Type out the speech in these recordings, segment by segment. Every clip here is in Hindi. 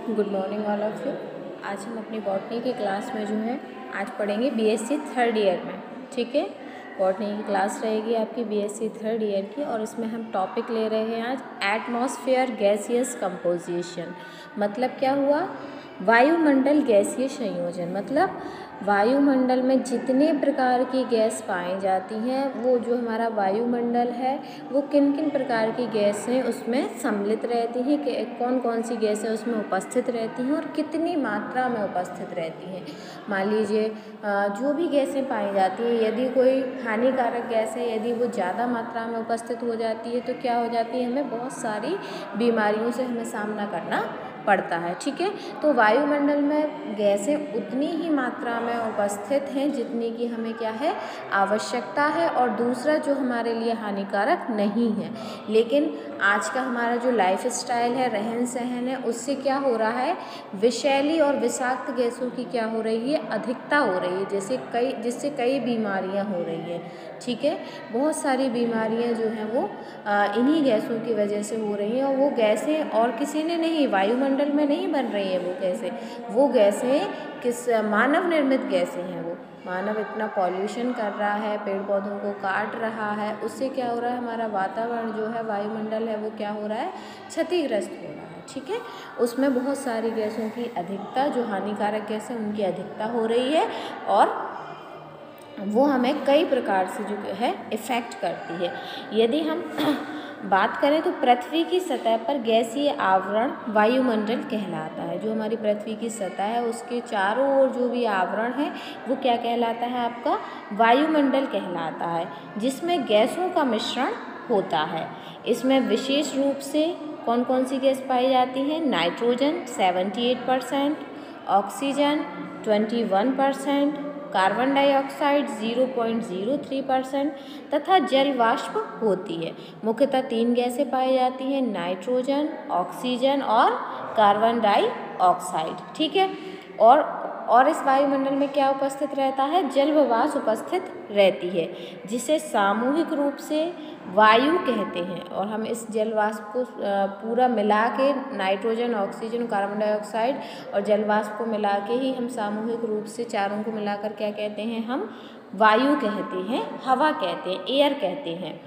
Good morning all of you. आज हम अपनी बॉटनी की क्लास में जो है आज पढ़ेंगे बीएससी थर्ड ईयर में। ठीक है, बॉटनी की क्लास रहेगी आपकी बीएससी थर्ड ईयर की और इसमें हम टॉपिक ले रहे हैं आज एटमॉस्फेयर गैसियस कंपोजिशन। मतलब क्या हुआ, वायुमंडल गैसीय संयोजन। मतलब वायुमंडल में जितने प्रकार की गैस पाई जाती हैं वो जो हमारा वायुमंडल है वो किन किन प्रकार की गैसें उसमें सम्मिलित रहती हैं, कि कौन कौन सी गैसें उसमें उपस्थित रहती हैं और कितनी मात्रा में उपस्थित रहती हैं। मान लीजिए जो भी गैसें पाई जाती हैं, यदि कोई हानिकारक गैस है, यदि वो ज़्यादा मात्रा में उपस्थित हो जाती है तो क्या हो जाती है, हमें बहुत सारी बीमारियों से हमें सामना करना पड़ता है। ठीक है, तो वायुमंडल में गैसें उतनी ही मात्रा में उपस्थित हैं जितनी की हमें क्या है, आवश्यकता है, और दूसरा जो हमारे लिए हानिकारक नहीं है। लेकिन आज का हमारा जो लाइफ स्टाइल है, रहन सहन है, उससे क्या हो रहा है, विषैली और विषाक्त गैसों की क्या हो रही है, अधिकता हो रही है, जिससे कई बीमारियां हो रही हैं। ठीक है, बहुत सारी बीमारियां जो हैं वो इन्हीं गैसों की वजह से हो रही हैं, और वो गैसें और किसी ने नहीं, वायुमंडल में नहीं बन रही है वो गैसें किस मानव निर्मित गैसें हैं। वो मानव इतना पॉल्यूशन कर रहा है, पेड़ पौधों को काट रहा है, उससे क्या हो रहा है, हमारा वातावरण जो है, वायुमंडल है, वो क्या हो रहा है, क्षतिग्रस्त हो रहा है। ठीक है, उसमें बहुत सारी गैसों की अधिकता, जो हानिकारक गैसें उनकी अधिकता हो रही है और वो हमें कई प्रकार से जो है इफ़ेक्ट करती है। यदि हम बात करें तो पृथ्वी की सतह पर गैसीय आवरण वायुमंडल कहलाता है। जो हमारी पृथ्वी की सतह है उसके चारों ओर जो भी आवरण है वो क्या कहलाता है, आपका वायुमंडल कहलाता है, जिसमें गैसों का मिश्रण होता है। इसमें विशेष रूप से कौन कौन सी गैस पाई जाती है, नाइट्रोजन 78%, ऑक्सीजन 21%, कार्बन डाइऑक्साइड 0.03% तथा जल वाष्प होती है। मुख्यतः 3 गैसें पाई जाती हैं, नाइट्रोजन, ऑक्सीजन और कार्बन डाइऑक्साइड। ठीक है, और इस वायुमंडल में क्या उपस्थित रहता है, जल व वाष्प उपस्थित रहती है, जिसे सामूहिक रूप से वायु कहते हैं। और हम इस जल वाष्प को पूरा मिला के, नाइट्रोजन, ऑक्सीजन, कार्बन डाइऑक्साइड और जल वाष्प को मिला के ही हम सामूहिक रूप से चारों को मिलाकर क्या कहते हैं, हम वायु कहते हैं, हवा कहते हैं, एयर कहते हैं।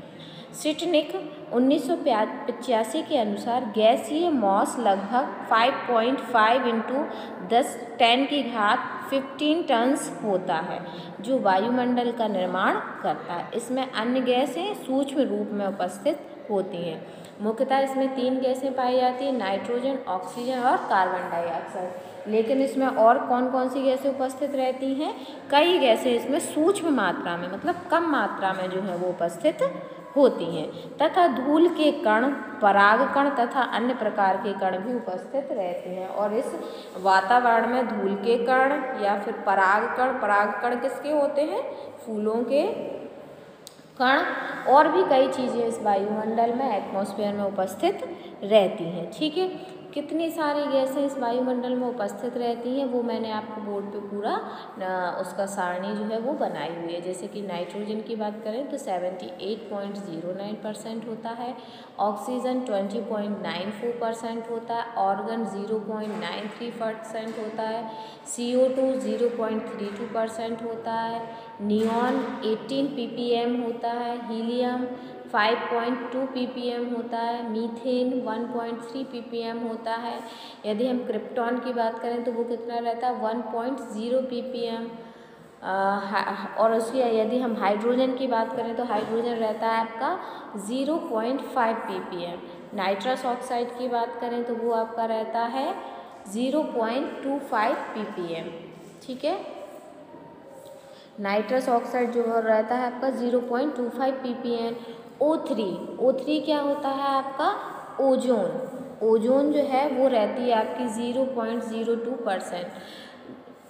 सिटनिक 1985 के अनुसार गैसीय मॉस लगभग 5.5 इंटू 10⁻15 टन्स होता है, जो वायुमंडल का निर्माण करता है। इसमें अन्य गैसें सूक्ष्म रूप में उपस्थित होती हैं। मुख्यतः इसमें 3 गैसें पाई जाती हैं, नाइट्रोजन, ऑक्सीजन और कार्बन डाइऑक्साइड। लेकिन इसमें और कौन कौन सी गैसें उपस्थित रहती हैं, कई गैसें इसमें सूक्ष्म मात्रा में, मतलब कम मात्रा में जो है वो उपस्थित होती हैं, तथा धूल के कण, परागकण तथा अन्य प्रकार के कण भी उपस्थित रहते हैं। और इस वातावरण में धूल के कण या फिर परागकण किसके होते हैं, फूलों के कण, और भी कई चीज़ें इस वायुमंडल में, एटमॉस्फेयर में उपस्थित रहती हैं। ठीक है, कितनी सारी गैसें इस वायुमंडल में उपस्थित रहती हैं वो मैंने आपको बोर्ड पे पूरा उसका सारणी जो है वो बनाई हुई है। जैसे कि नाइट्रोजन की बात करें तो 78.09% होता है, ऑक्सीजन 20.94% होता है, ऑर्गन 0.93% होता है, CO2 0.32% होता है, नियॉन 18 ppm होता है, हीलियम 5.2 ppm होता है, मीथेन 1.3 ppm होता है। यदि हम क्रिप्टॉन की बात करें तो वो कितना रहता है, 1.0 ppm। और उसकी यदि हम हाइड्रोजन की बात करें तो हाइड्रोजन रहता है आपका 0.5 ppm। नाइट्रस ऑक्साइड की बात करें तो वो आपका रहता है 0.25 ppm। ठीक है, नाइट्रस ऑक्साइड जो रहता है आपका 0.25 ppm। O3 क्या होता है आपका, ओजोन जो है वो रहती है आपकी 0.02%।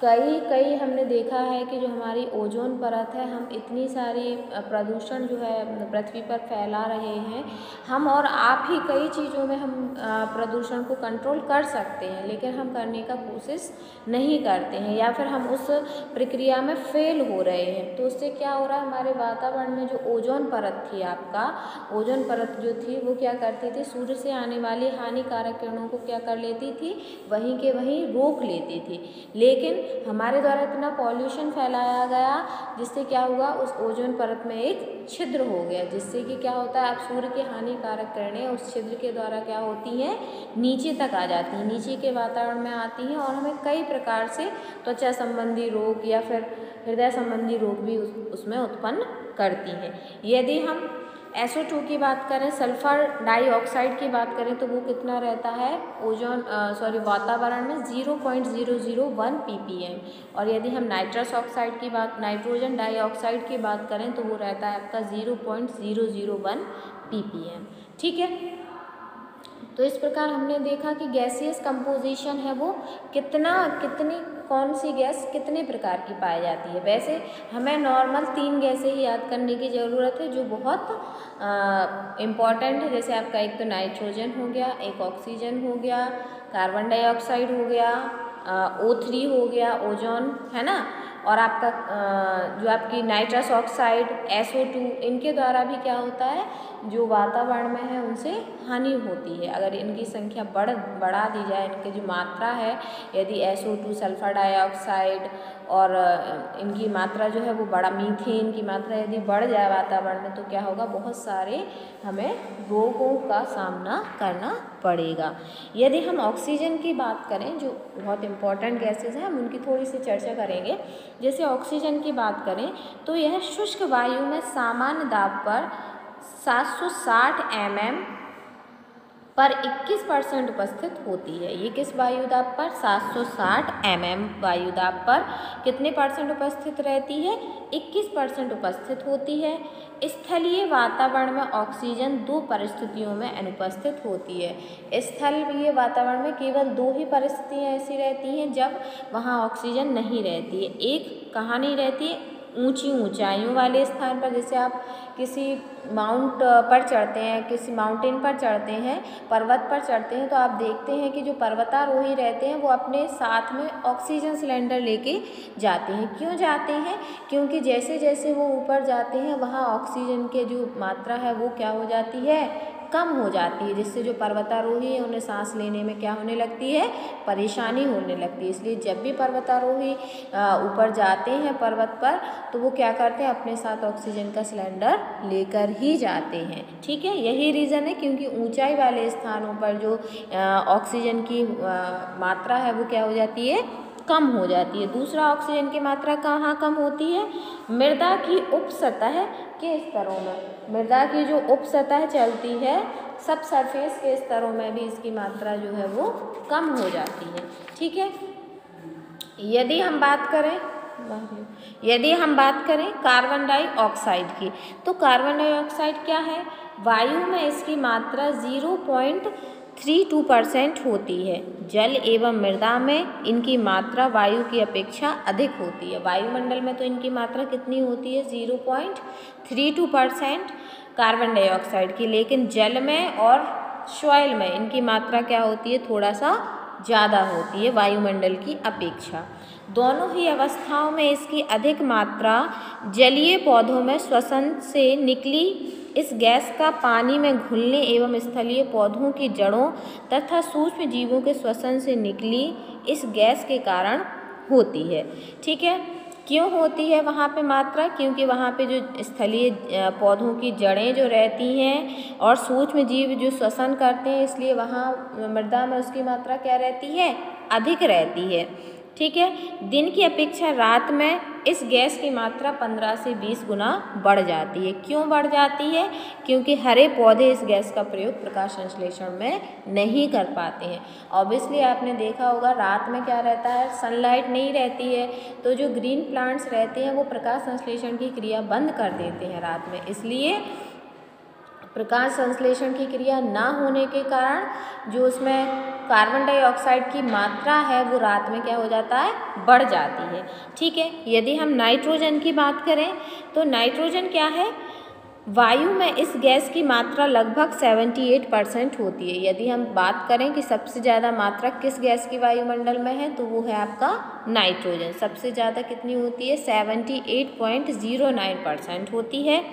कई हमने देखा है कि जो हमारी ओजोन परत है, हम इतनी सारी प्रदूषण जो है पृथ्वी पर फैला रहे हैं। हम और आप ही कई चीज़ों में हम प्रदूषण को कंट्रोल कर सकते हैं, लेकिन हम करने का कोशिश नहीं करते हैं या फिर हम उस प्रक्रिया में फेल हो रहे हैं। तो उससे क्या हो रहा है, हमारे वातावरण में जो ओजोन परत थी, आपका ओजोन परत जो थी वो क्या करती थी, सूर्य से आने वाली हानिकारक किरणों को क्या कर लेती थी, वहीं के वहीं रोक लेती थी। लेकिन हमारे द्वारा इतना पॉल्यूशन फैलाया गया, जिससे क्या हुआ, उस ओजोन परत में एक छिद्र हो गया, जिससे कि क्या होता है, अब सूर्य की हानिकारक किरणें उस छिद्र के द्वारा क्या होती हैं, नीचे तक आ जाती हैं, नीचे के वातावरण में आती हैं और हमें कई प्रकार से त्वचा संबंधी रोग या फिर हृदय संबंधी रोग भी उसमें उत्पन्न करती हैं। यदि हम SO2 की बात करें, सल्फर डाइऑक्साइड की बात करें, तो वो कितना रहता है वातावरण में 0.001 ppm। और यदि हम नाइट्रोजन डाइऑक्साइड की बात करें तो वो रहता है आपका 0.001 ppm। ठीक है, तो इस प्रकार हमने देखा कि गैसियस कंपोजिशन है वो कौन सी गैस कितने प्रकार की पाई जाती है। वैसे हमें नॉर्मल 3 गैसें ही याद करने की ज़रूरत है जो बहुत इम्पॉर्टेंट है। जैसे आपका एक तो नाइट्रोजन हो गया, एक ऑक्सीजन हो गया, कार्बन डाइऑक्साइड हो गया, O3 हो गया, ओजोन है ना, और आपका जो आपकी नाइट्रस ऑक्साइड SO2, इनके द्वारा भी क्या होता है, जो वातावरण में है उनसे हानि होती है। अगर इनकी संख्या बढ़ा दी जाए, इनकी जो मात्रा है, यदि SO2 सल्फर डाइऑक्साइड और इनकी मात्रा जो है वो मीथेन की मात्रा यदि बढ़ जाए वातावरण में, तो क्या होगा, बहुत सारे हमें रोगों का सामना करना पड़ेगा। यदि हम ऑक्सीजन की बात करें, जो बहुत इम्पॉर्टेंट गैसेज हैं, हम उनकी थोड़ी सी चर्चा करेंगे। जैसे ऑक्सीजन की बात करें तो यह शुष्क वायु में सामान्य दाब पर 760 mm पर 21% उपस्थित होती है। ये किस वायुदाब पर, 760 mm वायुदाब पर कितने % उपस्थित रहती है, 21% उपस्थित होती है। स्थलीय वातावरण में ऑक्सीजन 2 परिस्थितियों में अनुपस्थित होती है। स्थलीय वातावरण में केवल 2 ही परिस्थितियाँ ऐसी रहती हैं जब वहाँ ऑक्सीजन नहीं रहती है। एक कहाँ नहीं रहती है, ऊंची ऊंचाइयों वाले स्थान पर। जैसे आप किसी माउंट पर चढ़ते हैं, किसी माउंटेन पर चढ़ते हैं, पर्वत पर चढ़ते हैं, तो आप देखते हैं कि जो पर्वतारोही रहते हैं वो अपने साथ में ऑक्सीजन सिलेंडर लेके जाते हैं। क्यों जाते हैं, क्योंकि जैसे जैसे वो ऊपर जाते हैं वहाँ ऑक्सीजन के जो मात्रा है वो क्या हो जाती है, कम हो जाती है, जिससे जो पर्वतारोही है उन्हें सांस लेने में क्या होने लगती है, परेशानी होने लगती है। इसलिए जब भी पर्वतारोही ऊपर जाते हैं पर्वत पर, तो वो क्या करते हैं, अपने साथ ऑक्सीजन का सिलेंडर लेकर ही जाते हैं। ठीक है, यही रीज़न है, क्योंकि ऊंचाई वाले स्थानों पर जो ऑक्सीजन की मात्रा है वो क्या हो जाती है, कम हो जाती है। दूसरा, ऑक्सीजन की मात्रा कहाँ कम होती है, मृदा की उप सतह के स्तरों में। मृदा की जो उप सतह चलती है, सब सरफेस के स्तरों में भी इसकी मात्रा जो है वो कम हो जाती है। ठीक है, यदि हम बात करें कार्बन डाइऑक्साइड की, तो कार्बन डाइऑक्साइड क्या है, वायु में इसकी मात्रा 0.32% होती है। जल एवं मृदा में इनकी मात्रा वायु की अपेक्षा अधिक होती है। वायुमंडल में तो इनकी मात्रा कितनी होती है, 0.32% कार्बन डाइऑक्साइड की, लेकिन जल में और सॉइल में इनकी मात्रा क्या होती है, थोड़ा सा ज़्यादा होती है वायुमंडल की अपेक्षा। दोनों ही अवस्थाओं में इसकी अधिक मात्रा जलीय पौधों में श्वसन से निकली इस गैस का पानी में घुलने एवं स्थलीय पौधों की जड़ों तथा सूक्ष्म जीवों के श्वसन से निकली इस गैस के कारण होती है। ठीक है, क्यों होती है वहाँ पे मात्रा, क्योंकि वहाँ पे जो स्थलीय पौधों की जड़ें जो रहती हैं और सूक्ष्म जीव जो श्वसन करते हैं, इसलिए वहाँ मृदा में उसकी मात्रा क्या रहती है, अधिक रहती है। ठीक है, दिन की अपेक्षा रात में इस गैस की मात्रा 15 से 20 गुना बढ़ जाती है। क्यों बढ़ जाती है, क्योंकि हरे पौधे इस गैस का प्रयोग प्रकाश संश्लेषण में नहीं कर पाते हैं। ऑब्वियसली आपने देखा होगा रात में क्या रहता है, सनलाइट नहीं रहती है, तो जो ग्रीन प्लांट्स रहते हैं वो प्रकाश संश्लेषण की क्रिया बंद कर देते हैं रात में। इसलिए प्रकाश संश्लेषण की क्रिया ना होने के कारण जो उसमें कार्बन डाइऑक्साइड की मात्रा है वो रात में क्या हो जाता है, बढ़ जाती है। ठीक है, यदि हम नाइट्रोजन की बात करें तो नाइट्रोजन क्या है, वायु में इस गैस की मात्रा लगभग 78% होती है। यदि हम बात करें कि सबसे ज़्यादा मात्रा किस गैस की वायुमंडल में है तो वो है आपका नाइट्रोजन। सबसे ज़्यादा कितनी होती है, 78.09% होती है।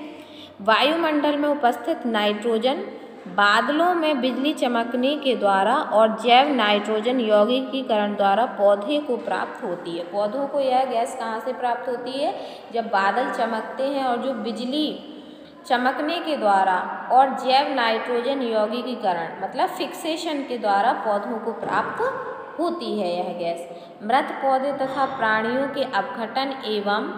वायुमंडल में उपस्थित नाइट्रोजन बादलों में बिजली चमकने के द्वारा और जैव नाइट्रोजन यौगिकीकरण द्वारा पौधे को प्राप्त होती है। पौधों को यह गैस कहाँ से प्राप्त होती है, जब बादल चमकते हैं और जो बिजली चमकने के द्वारा और जैव नाइट्रोजन यौगिकीकरण मतलब फिक्सेशन के द्वारा पौधों को प्राप्त होती है यह गैस। मृत पौधे तथा प्राणियों के अपघटन एवं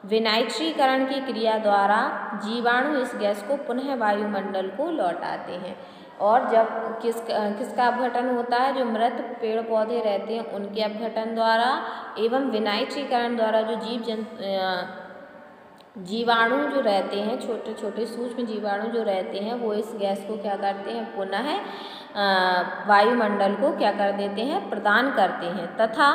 विनाइट्रीकरण की क्रिया द्वारा जीवाणु इस गैस को पुनः वायुमंडल को लौटाते हैं। और जब किसका अपघटन होता है, जो मृत पेड़ पौधे रहते हैं उनके अपघटन द्वारा एवं विनाइट्रीकरण द्वारा जो जीवाणु जो रहते हैं, छोटे छोटे सूक्ष्म जीवाणु जो रहते हैं, वो इस गैस को क्या करते हैं, पुनः वायुमंडल को क्या कर देते हैं, प्रदान करते हैं तथा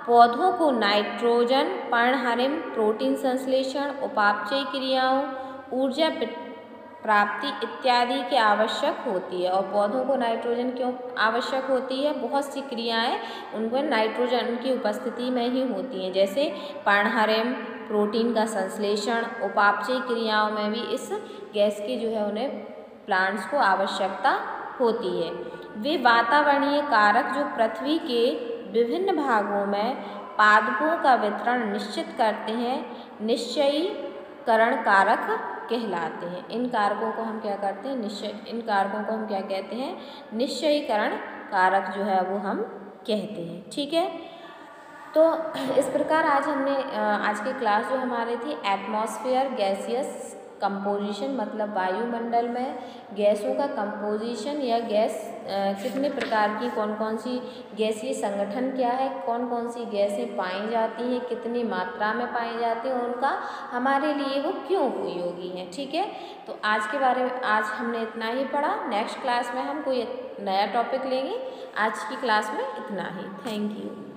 पौधों को नाइट्रोजन, पर्णहरिम, प्रोटीन संश्लेषण, उपापचय क्रियाओं, ऊर्जा प्राप्ति इत्यादि के आवश्यक होती है। और पौधों को नाइट्रोजन क्यों आवश्यक होती है, बहुत सी क्रियाएं उनको नाइट्रोजन की उपस्थिति में ही होती हैं, जैसे पर्णहरिम, प्रोटीन का संश्लेषण, उपापचय क्रियाओं में भी इस गैस की जो है उन्हें प्लांट्स को आवश्यकता होती है। वे वातावरणीय कारक जो पृथ्वी के विभिन्न भागों में पादपों का वितरण निश्चित करते हैं, निश्चयीकरण कारक कहलाते हैं। इन कारकों को हम क्या करते हैं, इन कारकों को हम क्या कहते हैं, निश्चयीकरण कारक जो है वो हम कहते हैं। ठीक है, तो इस प्रकार आज की क्लास जो हमारी थी एटमॉस्फेयर गैसियस कंपोजिशन मतलब वायुमंडल में गैसों का कंपोजिशन या गैस कितने प्रकार की, कौन कौन सी गैसीय संगठन क्या है, कौन कौन सी गैसें पाई जाती हैं, कितनी मात्रा में पाई जाती हैं, उनका हमारे लिए वो क्यों उपयोगी हैं। ठीक है, तो आज के बारे में आज हमने इतना ही पढ़ा। नेक्स्ट क्लास में हम कोई नया टॉपिक लेंगे। आज की क्लास में इतना ही। Thank you.